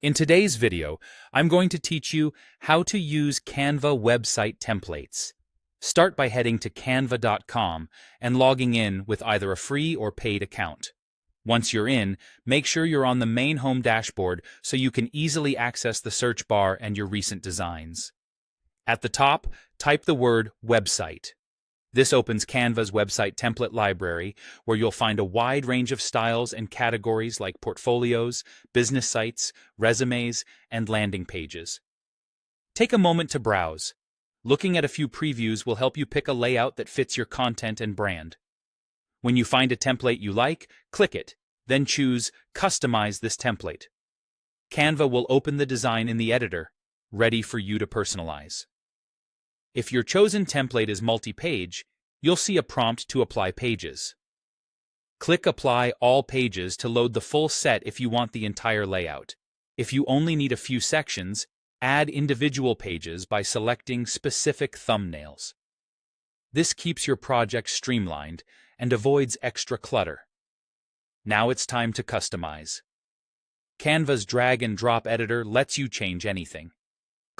In today's video, I'm going to teach you how to use Canva website templates. Start by heading to canva.com and logging in with either a free or paid account. Once you're in, make sure you're on the main home dashboard so you can easily access the search bar and your recent designs. At the top, type the word website. This opens Canva's website template library, where you'll find a wide range of styles and categories like portfolios, business sites, resumes, and landing pages. Take a moment to browse. Looking at a few previews will help you pick a layout that fits your content and brand. When you find a template you like, click it, then choose Customize this template. Canva will open the design in the editor, ready for you to personalize. If your chosen template is multi-page, you'll see a prompt to apply pages. Click Apply All Pages to load the full set if you want the entire layout. If you only need a few sections, add individual pages by selecting specific thumbnails. This keeps your project streamlined and avoids extra clutter. Now it's time to customize. Canva's drag and drop editor lets you change anything.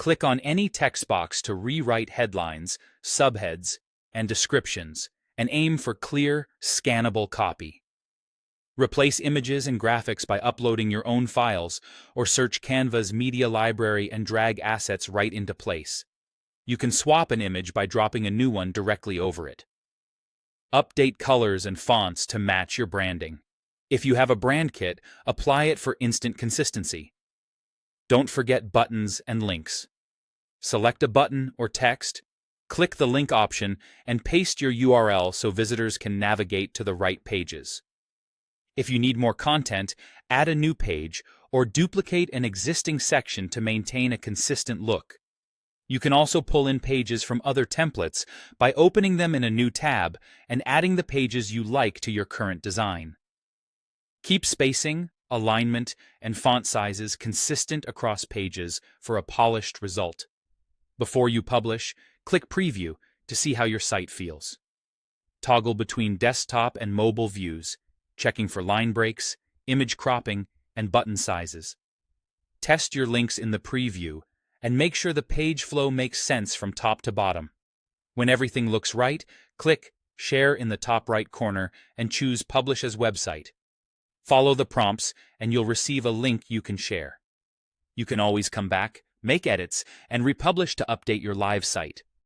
Click on any text box to rewrite headlines, subheads, and descriptions, and aim for clear, scannable copy. Replace images and graphics by uploading your own files, or search Canva's media library and drag assets right into place. You can swap an image by dropping a new one directly over it. Update colors and fonts to match your branding. If you have a brand kit, apply it for instant consistency. Don't forget buttons and links. Select a button or text, click the link option, and paste your URL so visitors can navigate to the right pages. If you need more content, add a new page or duplicate an existing section to maintain a consistent look. You can also pull in pages from other templates by opening them in a new tab and adding the pages you like to your current design. Keep spacing, alignment, and font sizes consistent across pages for a polished result. Before you publish, click Preview to see how your site feels. Toggle between desktop and mobile views, checking for line breaks, image cropping, and button sizes. Test your links in the preview and make sure the page flow makes sense from top to bottom. When everything looks right, click Share in the top right corner and choose Publish as Website. Follow the prompts and you'll receive a link you can share. You can always come back, make edits, and republish to update your live site.